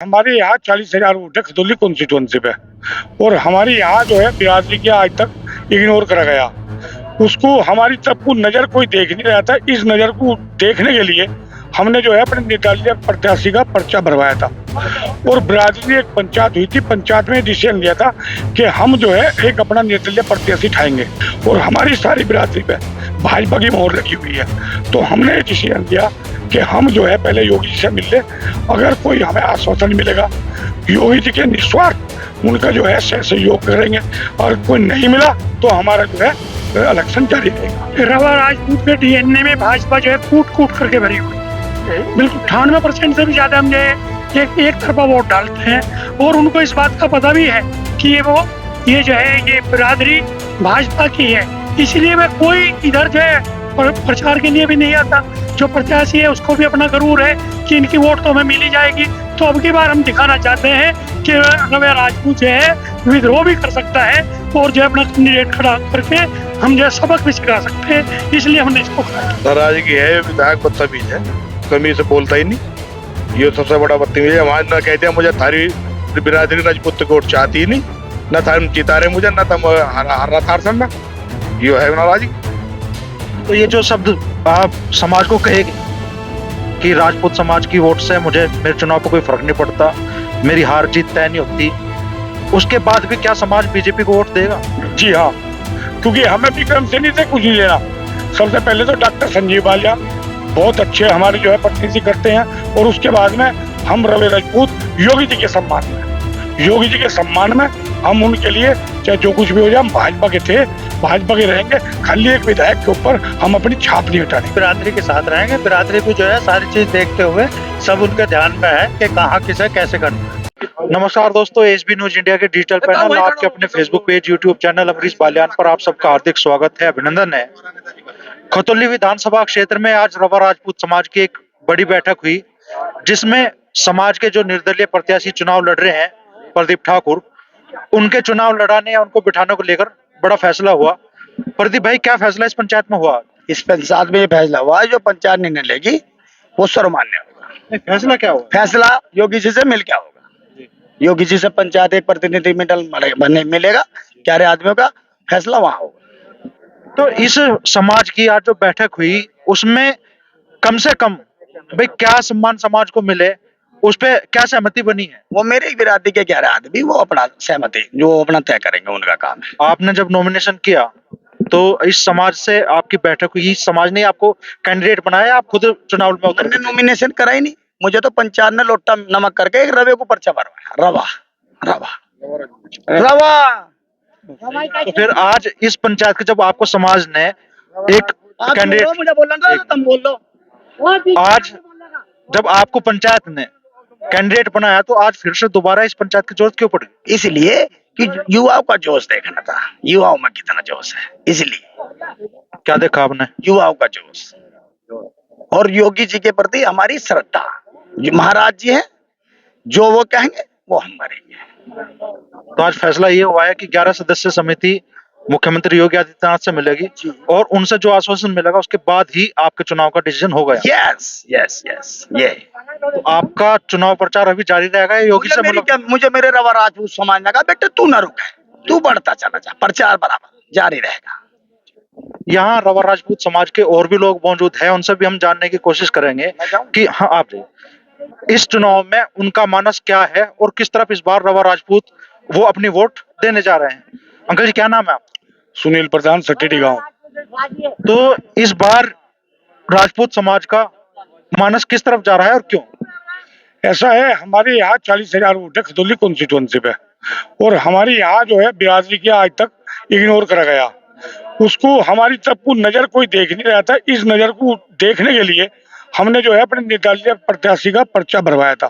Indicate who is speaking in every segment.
Speaker 1: हमारे यहाँ 40,000 वोट है खतौली कॉन्स्टिट्यूंसी पे और हमारे यहाँ जो है बिरादरी के आज तक इग्नोर करा गया। उसको हमारी तरफ को नजर कोई देख नहीं रहा था। इस नजर को देखने के लिए हमने जो है अपने निर्दलीय प्रत्याशी का पर्चा भरवाया था और बिरादरी में एक पंचायत हुई थी। पंचायत में डिसीजन लिया था कि हम जो है एक अपना निर्दलीय प्रत्याशी ठाएंगे और हमारी सारी बिरादरी पे भाजपा की मोहर लगी हुई है। तो हमने डिसीजन लिया कि हम जो है पहले योगी जी से मिल ले, अगर कोई हमें आश्वासन मिलेगा योगी जी के निस्वार्थ उनका जो है सहयोग करेंगे और कोई नहीं मिला तो हमारा जो है इलेक्शन जारी रहेगा।
Speaker 2: रवा राजपूत के डीएनए में भाजपा जो है कूट कूट करके भरी हुई है। बिल्कुल 98% से भी ज्यादा हम जो है एक तरफा वोट डालते हैं और उनको इस बात का पता भी है कि ये जो है ये बिरादरी भाजपा की है, इसलिए मैं कोई इधर जो है प्रचार के लिए भी नहीं आता। जो प्रत्याशी है उसको भी अपना गरूर है कि इनकी वोट तो हमें मिल ही जाएगी। तो अब की बार हम दिखाना चाहते हैं कि रवा राजपूत जो है विद्रोह भी कर सकता है और जो अपना कैंडिडेट खड़ा करके हम जो है सबक भी सिखा सकते हैं, इसलिए हमने इसको
Speaker 3: नाराज की है। विधायक बदतमीज है, कमी से बोलता ही नहीं। ये सबसे बड़ा बदतमीज है। हमारे ना कहते हैं मुझे थारी बिरादरी राजपूत वोट चाहती ही नहीं, न था जिता रहे मुझे, न तुम हारना था समझना। ये है नाराजगी।
Speaker 4: तो ये जो शब्द आप समाज को कहेगी कि राजपूत समाज की वोट से मुझे मेरे चुनाव पर कोई फर्क नहीं पड़ता, मेरी हार जीत तय नहीं होती, उसके बाद भी क्या समाज बीजेपी को वोट देगा?
Speaker 1: जी हाँ, क्योंकि हमें विक्रम सैनी से कुछ नहीं लेना। सबसे पहले तो डॉक्टर संजीव बालियान बहुत अच्छे हमारे जो है प्रतिनिधि करते हैं और उसके बाद में हम रवि राजपूत योगी जी के सम्मान में हम उनके लिए चाहे जो कुछ भी हो जाए, हम भाजपा के थे, भाजपा के रहेंगे। खाली एक विधायक के ऊपर हम अपनी छाप नहीं हटाएंगे।
Speaker 4: बिरादरी के साथ रहेंगे। बिरादरी को जो है सारी चीज देखते हुए सब उनके ध्यान में है कि कहाँ किसे कैसे करना है। नमस्कार दोस्तों, एसबी न्यूज इंडिया के डिजिटल पैनल आपके अपने Facebook page, YouTube channel Amrish Baliyan पर आप सबका हार्दिक स्वागत है, अभिनंदन है। खतौली विधानसभा क्षेत्र में आज रवा राजपूत समाज की एक बड़ी बैठक हुई, जिसमें समाज के जो निर्दलीय प्रत्याशी चुनाव लड़ रहे हैं प्रदीप ठाकुर, उनके चुनाव लड़ाने या उनको बिठाने को लेकर बड़ा फैसला हुआ। प्रदीप भाई, क्या फैसला इस पंचायत में हुआ?
Speaker 5: इस पंचायत में ये फैसला हुआ है, जो पंचायत निर्णय लेगी वो सर्वमान्य होगा।
Speaker 4: फैसला क्या हुआ?
Speaker 5: फैसला योगी जी से मिल क्या होगा। योगी जी से पंचायत एक प्रतिनिधिमंडल मिलेगा 11 आदमियों का, फैसला वहां होगा।
Speaker 4: तो इस समाज की आज जो बैठक हुई उसमें कम से कम भाई क्या सम्मान समाज को मिले, उस पे क्या सहमति बनी है?
Speaker 5: वो मेरे बिरादरी के 11 आदमी वो अपना सहमति जो अपना तय करेंगे, उनका काम है।
Speaker 4: आपने जब नॉमिनेशन किया तो इस समाज से आपकी बैठक हुई, समाज ने आपको कैंडिडेट बनाया, आप खुद चुनाव में उतर
Speaker 5: मैंने नॉमिनेशन करा ही नहीं, मुझे तो पंचायत ने लोटा नमक करके एक रवे को पर्चा भरवाया। रवा रवा रवा।
Speaker 4: तो फिर आज इस पंचायत के जब आपको समाज ने एक कैंडिडेट,
Speaker 5: मुझे बोलना तुम बोल लो।
Speaker 4: आज जब आपको पंचायत ने कैंडिडेट बनाया तो आज फिर से दोबारा इस पंचायत की जरूरत क्यों पड़ी?
Speaker 5: इसलिए कि युवाओं का जोश देखना था, युवाओं में कितना जोश है, इसलिए।
Speaker 4: क्या देखा आपने?
Speaker 5: युवाओं का जोश और योगी जी के प्रति हमारी श्रद्धा। महाराज जी हैं, जो वो कहेंगे वो हम करेंगे।
Speaker 4: तो आज फैसला ये हुआ है कि 11 सदस्य समिति मुख्यमंत्री योगी आदित्यनाथ से मिलेगी और उनसे जो आश्वासन मिलेगा उसके बाद ही आपके चुनाव का डिसीजन हो गया।
Speaker 5: Yes yes yes. ये
Speaker 4: तो आपका चुनाव प्रचार अभी जारी रहेगा या योगी से
Speaker 5: मुझे मेरे रवा राजपूत समाज ने कहा बेटे तू ना रुके, तू बढ़ता चला जा, प्रचार बराबर जारी रहेगा।
Speaker 4: यहाँ रवा राजपूत समाज के और भी लोग मौजूद हैं, उनसे भी हम जानने की कोशिश करेंगे कि हाँ आप इस चुनाव में उनका मानस क्या है और किस तरफ इस बार रवा राजपूत वो अपनी वोट देने जा रहे हैं। अंकल जी, क्या नाम है आपका?
Speaker 1: सुनील प्रधान, सटेटी गांव।
Speaker 4: तो इस बार राजपूत समाज का मानस किस तरफ जा रहा है और क्यों?
Speaker 1: ऐसा है, हमारे यहाँ 40,000 वोट है खतौली कॉन्स्टिट्यूंसी पे और हमारे यहाँ जो है बिरादरी के आज तक इग्नोर करा गया। उसको हमारी तरफ को नजर कोई देख नहीं रहा था। इस नजर को देखने के लिए हमने जो है अपने निर्दलीय प्रत्याशी का पर्चा भरवाया था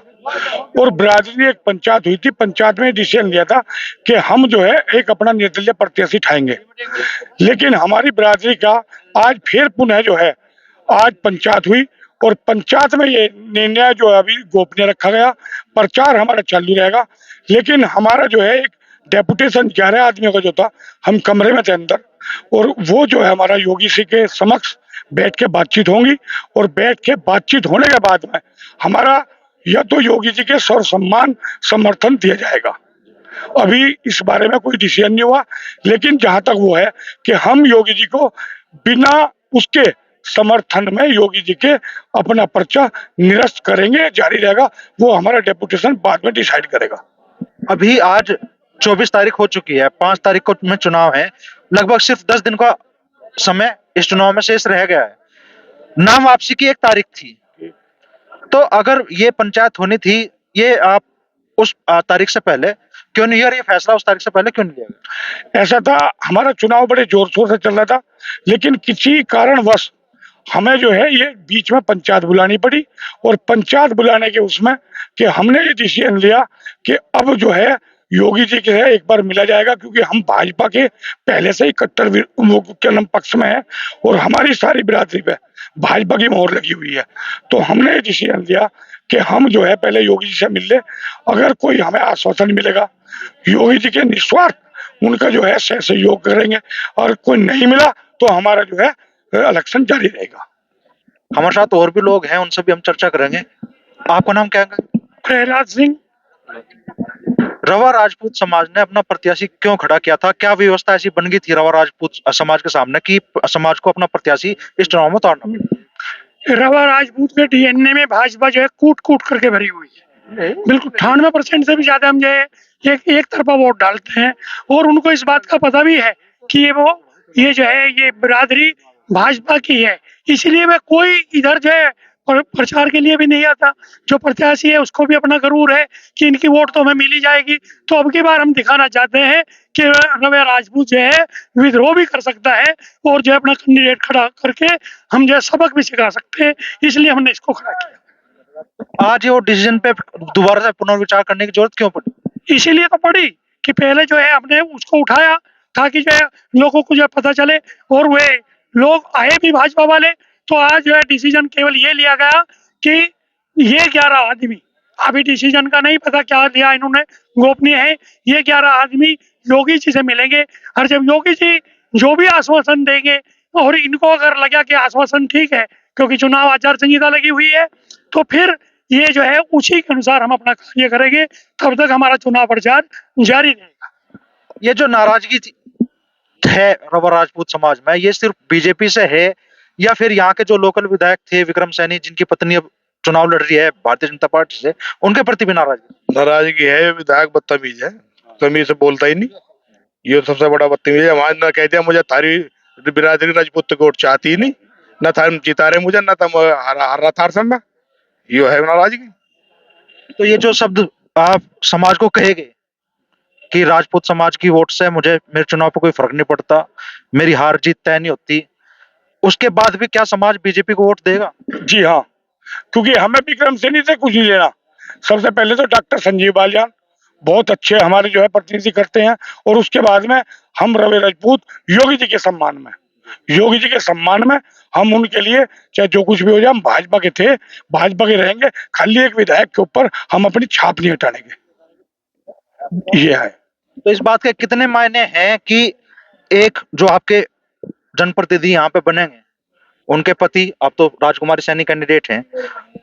Speaker 1: और बिरादरी में एक पंचायत हुई थी। पंचायत में डिसीजन लिया था कि हम जो है एक अपना निर्दलीय प्रत्याशी ठाएंगे। लेकिन हमारी बिरादरी का आज फिर पुनः जो है आज पंचायत हुई और पंचायत में ये निर्णय जो है अभी गोपनीय रखा गया। प्रचार हमारा चालू रहेगा, लेकिन हमारा जो है एक डेपुटेशन 11 आदमियों का जो था, हम कमरे में थे अंदर और वो जो है हमारा योगी जी के समक्ष बैठ के बातचीत होंगी और बैठ के बातचीत होने के बाद में हमारा या तो योगी जी के सर्व सम्मान समर्थन दिया जाएगा। अभी इस बारे में कोई डिसीजन नहीं हुआ, लेकिन जहां तक वो है कि हम योगी जी को बिना उसके समर्थन में योगी जी के अपना पर्चा निरस्त करेंगे, जारी रहेगा। वो हमारा डेपुटेशन बाद में डिसाइड करेगा।
Speaker 4: अभी आज 24 तारीख हो चुकी है, 5 तारीख को में चुनाव है, लगभग सिर्फ 10 दिन का समय इस चुनाव में शेष रह गया है। नाम वापसी की 1 तारीख थी, तो अगर ये पंचायत होनी थी, ये आप उस तारीख से पहले क्यों नहीं, और ये फैसला उस तारीख से पहले क्यों नहीं लिया गया?
Speaker 1: ऐसा था, हमारा चुनाव बड़े जोर शोर से चल रहा था, लेकिन किसी कारणवश हमें जो है ये बीच में पंचायत बुलानी पड़ी, और पंचायत बुलाने के उसमें कि हमने ये डिसीजन लिया कि अब जो है योगी जी के एक बार मिला जाएगा, क्योंकि हम भाजपा के पहले से ही कट्टर के नाम पक्ष में है और हमारी सारी बिरादरी पे भाजपा की मोहर लगी हुई है। तो हमने ये डिसीजन लिया कि हम जो है पहले योगी जी से मिल ले, अगर कोई हमें आश्वासन मिलेगा, योगी जी के निस्वार्थ उनका जो है सहयोग करेंगे, और कोई नहीं मिला तो हमारा जो है इलेक्शन जारी रहेगा।
Speaker 4: हमारे साथ और भी लोग हैं, उनसे भी हम चर्चा करेंगे। आपका नाम क्या है?
Speaker 2: प्रहलाद सिंह।
Speaker 4: रवा राजपूत समाज ने अपना प्रत्याशी क्यों खड़ा किया था? क्या व्यवस्था ऐसी बन गई थी रवा राजपूत समाज के सामने कि समाज को अपना प्रत्याशी इस चुनाव में उतारना पड़ा?
Speaker 2: रवा राजपूत के डीएनए में भाजपा जो है कूट कूट करके भरी हुई है। बिल्कुल 98% से भी ज्यादा हम जो है एक तरफा वोट डालते हैं, और उनको इस बात का पता भी है कि ये जो है ये बिरादरी भाजपा की है, इसलिए वे कोई इधर जो है प्रचार के लिए भी नहीं आता। जो प्रत्याशी है उसको भी अपना गरूर है कि इनकी वोट तो हमें मिली जाएगी। तो अब की बार हम दिखाना चाहते हैं कि रवा राजपूत जो है विद्रोह भी कर सकता है, और जो है अपना कैंडिडेट खड़ा करके हम जो है सबक भी सिखा सकते हैं, इसलिए हमने इसको खड़ा किया।
Speaker 4: आज ये वो डिसीजन पे दोबारा से पुनर्विचार करने की जरूरत क्यों पड़ी?
Speaker 2: इसीलिए तो पड़ी कि पहले जो है हमने उसको उठाया ताकि जो है लोगों को जो है पता चले, और वे लोग आए भी भाजपा वाले। तो आज जो है डिसीजन केवल ये लिया गया कि ये 11 आदमी, अभी डिसीजन का नहीं पता क्या लिया इन्होंने, गोपनीय है। ये 11 आदमी योगी जी से मिलेंगे, और जब योगी जी जो भी आश्वासन देंगे, और इनको अगर लगा कि आश्वासन ठीक है क्योंकि चुनाव आचार संहिता लगी हुई है, तो फिर ये जो है उसी के अनुसार हम अपना कार्य करेंगे। तब तक हमारा चुनाव प्रचार जारी रहेगा।
Speaker 4: ये जो नाराजगी है रवा राजपूत समाज में, ये सिर्फ बीजेपी से है या फिर यहाँ के जो लोकल विधायक थे विक्रम सैनी, जिनकी पत्नी अब चुनाव लड़ रही है भारतीय जनता पार्टी से, उनके प्रति भी
Speaker 3: नाराजगी है? विधायक बदतमीज है, तमीज से बोलता ही नहीं, ये सबसे बड़ा बदतमीज है। वहां ना कहते हैं मुझे थारी बिरादरी राजपूत कोट चाहती ही नहीं, ना था जिता रहे मुझे, ना तुम हार रहा था समय, ये है नाराजगी।
Speaker 4: तो ये जो शब्द आप समाज को कहेंगे कि राजपूत समाज की वोट से मुझे मेरे चुनाव पर कोई फर्क नहीं पड़ता, मेरी हार जीत तय नहीं होती, उसके बाद भी क्या समाज बीजेपी को वोट देगा?
Speaker 1: जी हाँ, क्योंकि हमें विक्रम सैनी से कुछ नहीं लेना। सबसे पहले तो डॉक्टर संजीव बालियान बहुत अच्छे हमारे जो है प्रतिनिधि करते हैं, और उसके बाद में हम रवि राजपूत योगी जी के सम्मान में हम उनके लिए चाहे जो कुछ भी हो जाए, हम भाजपा के थे, भाजपा के रहेंगे। खाली एक विधायक के ऊपर हम अपनी छाप नहीं हटाने के, ये है।
Speaker 4: तो इस बात के कितने मायने हैं कि एक जो आपके जनप्रतिनिधि यहाँ पे बनेंगे, उनके पति, आप तो राजकुमारी सैनी कैंडिडेट हैं,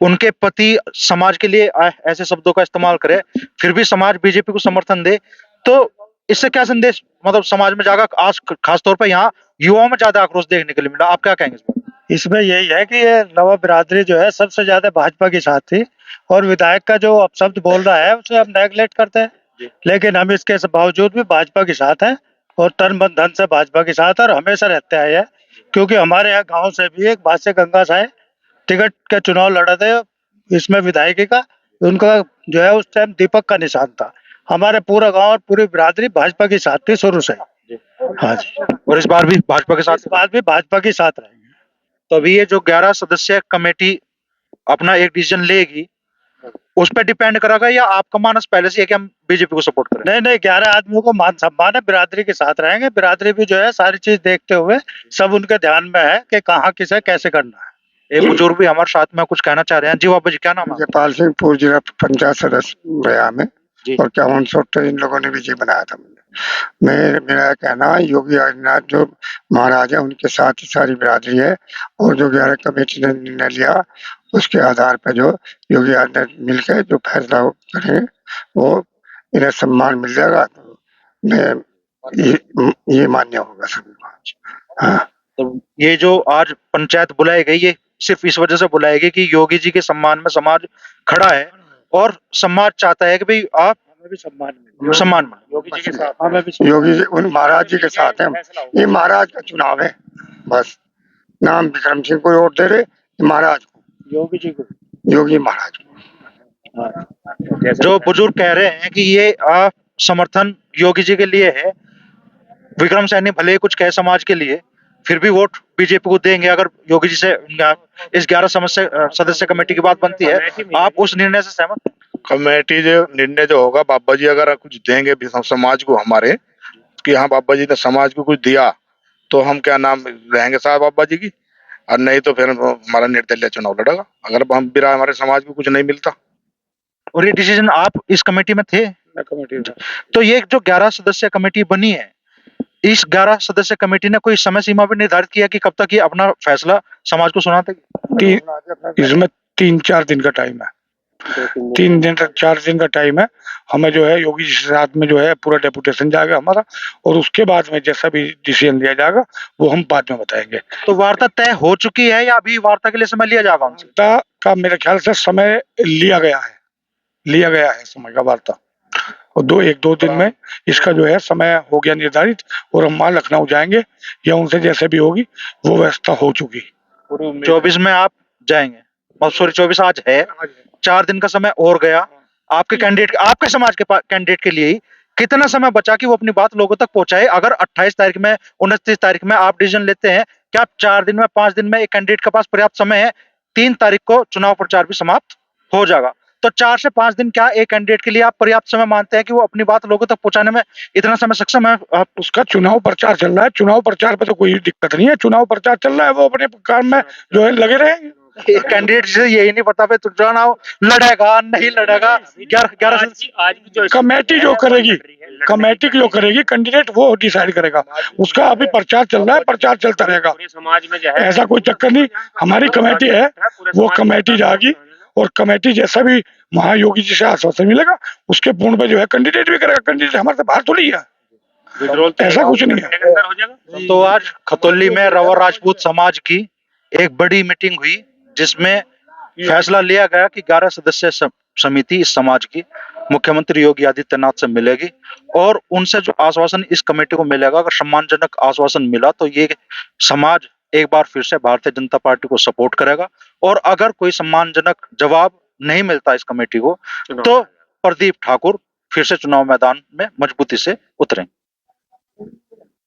Speaker 4: उनके पति समाज के लिए ऐसे शब्दों का इस्तेमाल करे, फिर भी समाज बीजेपी को समर्थन दे, तो इससे क्या संदेश मतलब समाज में जागा? आज खासतौर पर यहाँ युवाओं में ज्यादा आक्रोश देखने के लिए मिला, आप क्या कहेंगे इस पर?
Speaker 6: इसमें यही है कि ये नवा बिरादरी जो है सबसे ज्यादा भाजपा के साथ थी, और विधायक का जो अपशब्द बोल रहा है उसे हम नेगलेक्ट करते हैं, लेकिन हम इसके बावजूद भी भाजपा के साथ हैं, और तन मन धन से भाजपा के साथ और हमेशा रहते आए हैं। क्योंकि हमारे यहाँ गांव से भी एक भाष्य गंगा साहेब टिकट का चुनाव लड़ा थे, इसमें विधायकी का, उनका जो है उस टाइम दीपक का निशान था। हमारे पूरा गांव और पूरी बिरादरी भाजपा के साथ थी शुरू से। हाँ जी,
Speaker 4: और इस बार भी भाजपा के साथ,
Speaker 6: इस बार भी भाजपा के साथ रहेंगे।
Speaker 4: तो अभी ये जो 11 सदस्य कमेटी अपना एक डिसीजन लेगी, उस पर डिपेंड करेगा, या आपका मानस पहले से है कि हम बीजेपी को सपोर्ट करें?
Speaker 6: नहीं, 11 आदमियों को मान सम्मान है, बिरादरी के साथ रहेंगे। बिरादरी भी जो है सारी चीज देखते हुए सब उनके ध्यान में है कि कहाँ किसे कैसे करना है।
Speaker 4: एक बुजुर्ग भी हमारे साथ में कुछ कहना चाह रहे हैं। जी बाबा जी, क्या नाम है?
Speaker 7: जयपाल सिंह, पूर्व जिला पंचायत सदस्य गया में,
Speaker 4: जी।
Speaker 7: और 51 इन लोगों ने भी जी बनाया था मुझे। मेरा कहना है योगी आदित्यनाथ जो महाराज है उनके साथ ही सारी बिरादरी है, और जो 11 कमेटी ने निर्णय लिया उसके आधार पर जो योगी आदित्यनाथ मिलकर जो फैसला करेंगे वो इन्हें सम्मान मिल जाएगा। तो ये मान्य होगा सभी को। हाँ,
Speaker 4: तो ये जो आज पंचायत बुलाई गई ये सिर्फ इस वजह से बुलाई गई कि योगी जी के सम्मान में समाज खड़ा है और समाज चाहता है कि भाई आप सम्मान में
Speaker 2: योगी जी के साथ
Speaker 7: योगी जी उन महाराज जी के साथ हैं। ये महाराज का चुनाव है, बस नाम विक्रम सिंह को वोट दे रहे, महाराज को,
Speaker 2: योगी जी को,
Speaker 7: योगी महाराज को।
Speaker 4: जो बुजुर्ग कह रहे हैं कि ये समर्थन योगी जी के लिए है, विक्रम सैनी भले ही कुछ कहे समाज के लिए, फिर भी वोट बीजेपी को देंगे अगर योगी जी से इस 11 सदस्य कमेटी की बात बनती है। आप उस निर्णय से सहमत?
Speaker 3: कमेटी जो निर्णय जो होगा, बाबा जी अगर कुछ देंगे भी समाज को हमारे, कि हाँ बाबा जी ने समाज को कुछ दिया तो हम क्या नाम रहेंगे साहब बाबा जी की, और नहीं तो फिर हमारा निर्दलीय चुनाव लड़ेगा अगर हम बिना हमारे समाज को कुछ नहीं मिलता।
Speaker 4: और ये डिसीजन आप इस कमेटी में थे?
Speaker 1: कमेटी
Speaker 4: तो ये जो 11 सदस्य कमेटी बनी है, इस 11 सदस्य कमेटी ने कोई समय सीमा भी निर्धारित किया कि कब तक ये अपना फैसला समाज को सुनाते?
Speaker 1: इसमें 3-4 दिन का टाइम है, 3 दिन तक 4 दिन का टाइम है। हमें जो है योगी जी के साथ में जो है पूरा डेपुटेशन जाएगा हमारा, और उसके बाद में जैसा भी डिसीजन लिया जाएगा वो हम बाद में बताएंगे।
Speaker 4: तो वार्ता तय हो चुकी है या अभी वार्ता के लिए समय लिया जाएगा उनसे?
Speaker 1: वार्ता का मेरे ख्याल से समय लिया गया है समय का वार्ता, और 1-2 दिन में इसका जो है समय हो गया निर्धारित, और हम वहाँ लखनऊ जाएंगे या उनसे जैसे भी होगी वो व्यवस्था हो चुकी।
Speaker 4: 24 में आप जाएंगे, और सॉरी 24 आज है, 4 दिन का समय और गया। आपके कैंडिडेट, आपके समाज के कैंडिडेट के लिए ही कितना समय बचा कि वो अपनी बात लोगों तक पहुंचाए? अगर 28 तारीख में 29 तारीख में आप डिसीजन लेते हैं, क्या आप 4 दिन में 5 दिन में एक कैंडिडेट के पास पर्याप्त समय है? 3 तारीख को चुनाव प्रचार भी समाप्त हो जाएगा, तो 4 से 5 दिन क्या एक कैंडिडेट के लिए आप पर्याप्त समय मानते हैं कि वो अपनी बात लोगों तक पहुंचाने में इतना समय सक्षम है?
Speaker 1: उसका चुनाव प्रचार चल रहा है, चुनाव प्रचार पे तो कोई दिक्कत नहीं है, चुनाव प्रचार चल रहा है, वो अपने काम में जो है लगे रहेंगे।
Speaker 4: कैंडिडेट से यही नहीं पता भाई चुनाव लड़ेगा नहीं लड़ेगा। 11
Speaker 1: कमेटी जो करेगी कैंडिडेट वो डिसाइड करेगा, उसका अभी प्रचार चल रहा है, प्रचार चलता रहेगा,
Speaker 2: समाज में जो है
Speaker 1: ऐसा कोई चक्कर नहीं। हमारी कमेटी है, वो कमेटी जाएगी, और कमेटी जैसा भी महायोगी जी से आश्वासन मिलेगा उसके पूर्ण पे जो है कैंडिडेट भी करेगा। कैंडिडेट हमारे से बाहर थोड़ी है, ऐसा कुछ नहीं है।
Speaker 4: तो आज खतौली में रवर राजपूत समाज की एक बड़ी मीटिंग हुई जिसमें फैसला लिया गया कि 11 सदस्य समिति इस समाज की मुख्यमंत्री योगी आदित्यनाथ से मिलेगी, और उनसे जो आश्वासन इस कमेटी को मिलेगा, अगर सम्मानजनक आश्वासन मिला तो ये समाज एक बार फिर से भारतीय जनता पार्टी को सपोर्ट करेगा, और अगर कोई सम्मानजनक जवाब नहीं मिलता इस कमेटी को तो प्रदीप ठाकुर फिर से चुनाव मैदान में मजबूती से उतरेंगे।